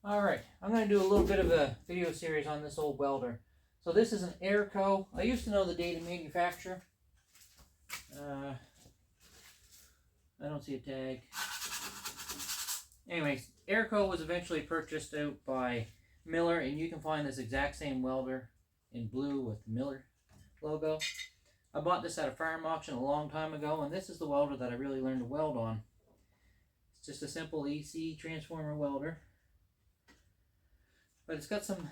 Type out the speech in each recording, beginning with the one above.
Alright, I'm going to do a little bit of a video series on this old welder. So this is an Airco. I used to know the date of manufacture. I don't see a tag. Anyways, Airco was eventually purchased out by Miller, and you can find this exact same welder in blue with the Miller logo. I bought this at a farm auction a long time ago, and this is the welder that I really learned to weld on. It's just a simple EC transformer welder. But it's got some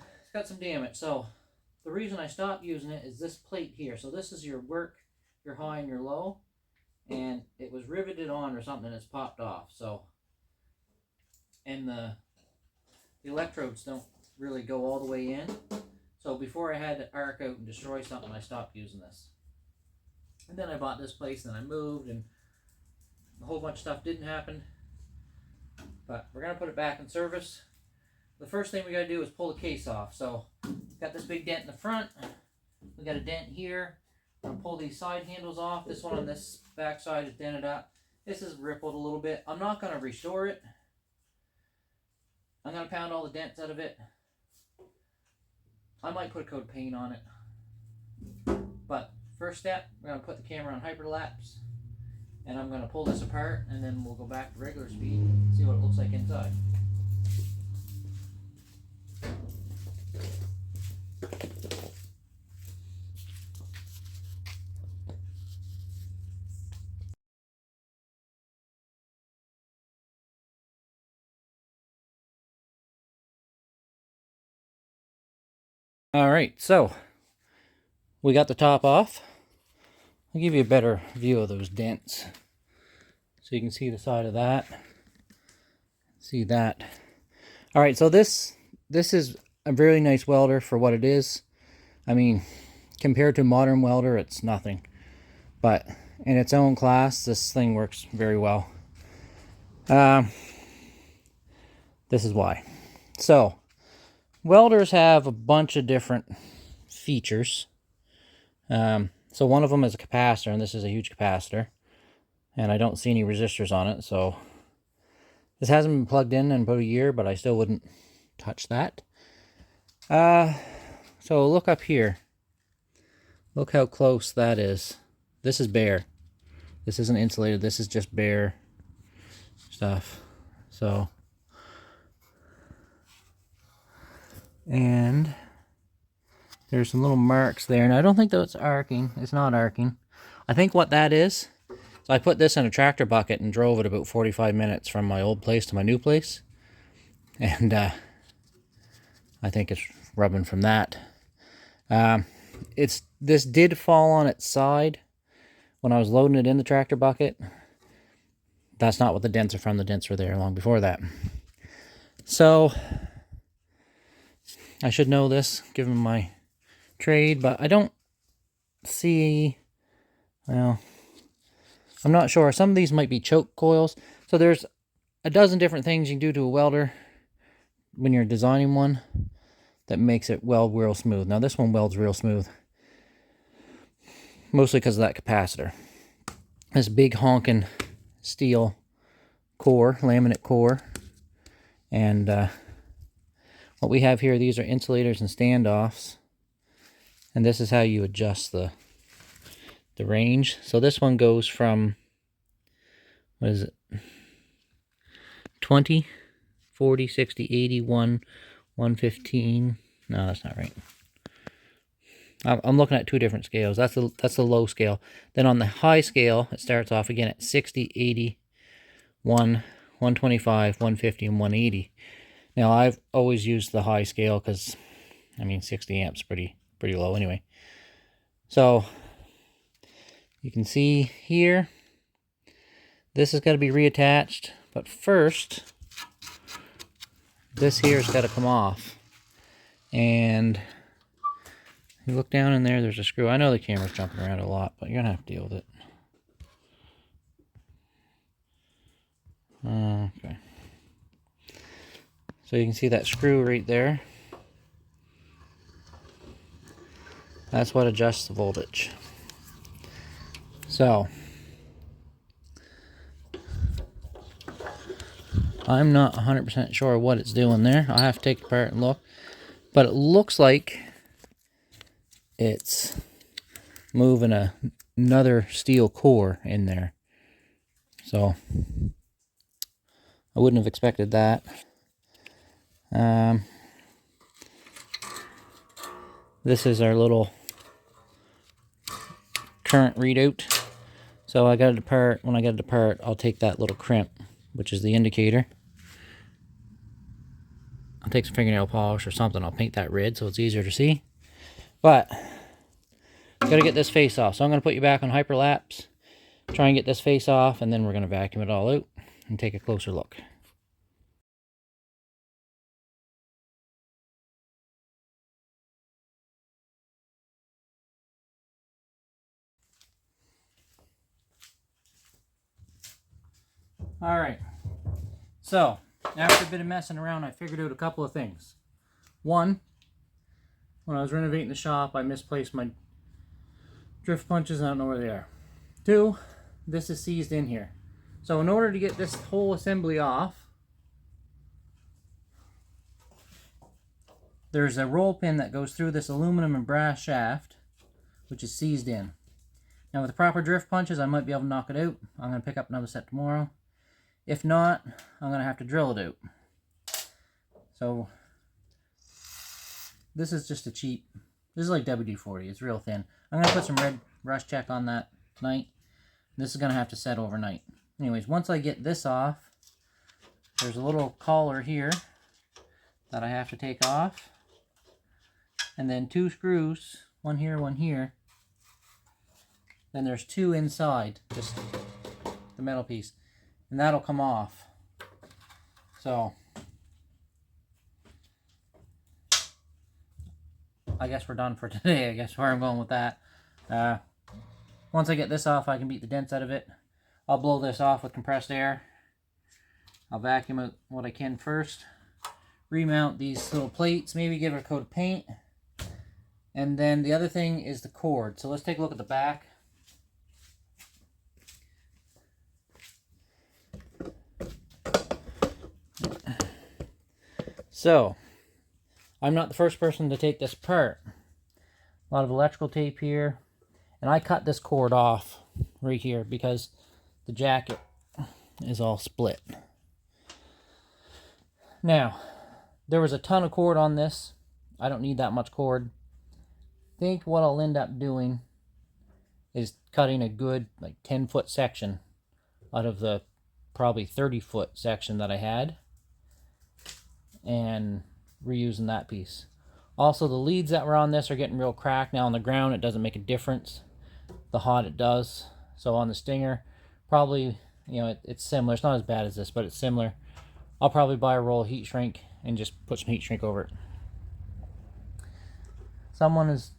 damage. So the reason I stopped using it is this plate here. So this is your work, your high and your low, and it was riveted on or something. It's popped off. So, and the electrodes don't really go all the way in. So before I had to arc out and destroy something, I stopped using this. And then I bought this place, and I moved, and a whole bunch of stuff didn't happen. But we're gonna put it back in service. The first thing we got to do is pull the case off. So, got this big dent in the front. We got a dent here. I'm going to pull these side handles off. This one on this back side is dented up. This is rippled a little bit. I'm not going to restore it. I'm going to pound all the dents out of it. I might put a coat of paint on it. But, first step, we're going to put the camera on hyperlapse. And I'm going to pull this apart, and then we'll go back to regular speed and see what it looks like inside. Alright, so we got the top off. I'll give you a better view of those dents. So you can see the side of that. See that. Alright, so this is a very nice welder for what it is. I mean, compared to modern welder, it's nothing. But in its own class, this thing works very well. This is why. So, welders have a bunch of different features. So one of them is a capacitor, and this is a huge capacitor. And I don't see any resistors on it, so this hasn't been plugged in about a year, but I still wouldn't touch that. So look up here. Look how close that is. This is bare. This isn't insulated. This is just bare stuff. So, and there's some little marks there, and I don't think that's arcing. It's not arcing. I think what that is, so I put this in a tractor bucket and drove it about 45 minutes from my old place to my new place. And I think it's rubbing from that. This did fall on its side when I was loading it in the tractor bucket. That's not what the dents are from. The dents were there long before that. So, I should know this, given my trade, but I don't see, well, I'm not sure. Some of these might be choke coils. So there's a dozen different things you can do to a welder when you're designing one that makes it weld real smooth. Now this one welds real smooth, mostly because of that capacitor. This big honking steel core, laminate core, and what we have here, these are insulators and standoffs, and this is how you adjust the range. So this one goes from, what is it, 20, 40, 60, 80, 115. No, that's not right. I'm looking at two different scales. That's the low scale. Then on the high scale, it starts off again at 60, 80, 125, 150, and 180. Now, I've always used the high scale because, I mean, 60 amps pretty low anyway. So, you can see here, this has got to be reattached. But first, this here's got to come off. And you look down in there, there's a screw. I know the camera's jumping around a lot, but you're going to have to deal with it. Okay. So you can see that screw right there. That's what adjusts the voltage. So, I'm not 100% sure what it's doing there. I'll have to take it apart and look. But it looks like it's moving another steel core in there. So I wouldn't have expected that. This is our little current readout. So I got it apart. When I get it apart, I'll take that little crimp, which is the indicator. I'll take some fingernail polish or something. I'll paint that red so it's easier to see. But gotta get this face off. So I'm gonna put you back on hyperlapse, try and get this face off, and then we're gonna vacuum it all out and take a closer look. Alright, so after a bit of messing around, I figured out a couple of things. One, when I was renovating the shop, I misplaced my drift punches and I don't know where they are. Two, this is seized in here. So in order to get this whole assembly off, there's a roll pin that goes through this aluminum and brass shaft, which is seized in. Now with the proper drift punches, I might be able to knock it out. I'm going to pick up another set tomorrow. If not, I'm going to have to drill it out. So this is just a cheap, this is like WD-40, it's real thin. I'm going to put some red rust check on that tonight. This is going to have to set overnight. Anyways, once I get this off, there's a little collar here that I have to take off. And then two screws, one here, one here. Then there's two inside, just the metal piece. And that'll come off. So I guess we're done for today. I guess where I'm going with that. Once I get this off, I can beat the dents out of it. I'll blow this off with compressed air. I'll vacuum out what I can first. Remount these little plates, maybe give it a coat of paint. And then the other thing is the cord. So let's take a look at the back. So, I'm not the first person to take this apart. A lot of electrical tape here. And I cut this cord off right here because the jacket is all split. Now, there was a ton of cord on this. I don't need that much cord. I think what I'll end up doing is cutting a good like 10-foot section out of the probably 30-foot section that I had and reusing that piece. Also, the leads that were on this are getting real cracked. Now on the ground it doesn't make a difference. The hot it does. So on the Stinger, probably, you know, it's similar. It's not as bad as this, but it's similar. I'll probably buy a roll of heat shrink and just put some heat shrink over it. Someone has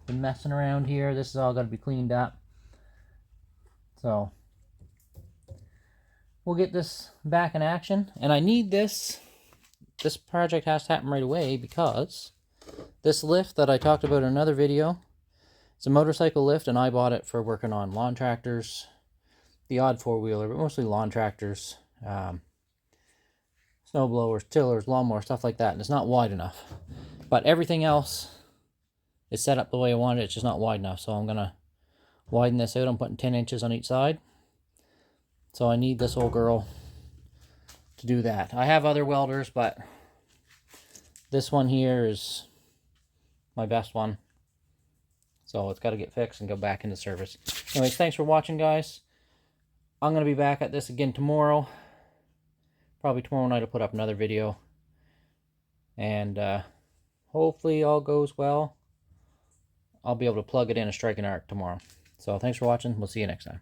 been messing around here. This is all got to be cleaned up. So we'll get this back in action. And I need this. This project has to happen right away because this lift that I talked about in another video, it's a motorcycle lift, and I bought it for working on lawn tractors, the odd four-wheeler, but mostly lawn tractors, snow blowers, tillers, lawnmowers, stuff like that. And it's not wide enough. But everything else is set up the way I wanted. It's just not wide enough. So I'm going to widen this out. I'm putting 10 inches on each side. So I need this old girl to do that. I have other welders, but this one here is my best one. So it's got to get fixed and go back into service. Anyways, thanks for watching, guys. I'm going to be back at this again tomorrow. Probably tomorrow night I'll put up another video. And hopefully all goes well. I'll be able to plug it in a striking arc tomorrow. So thanks for watching. We'll see you next time.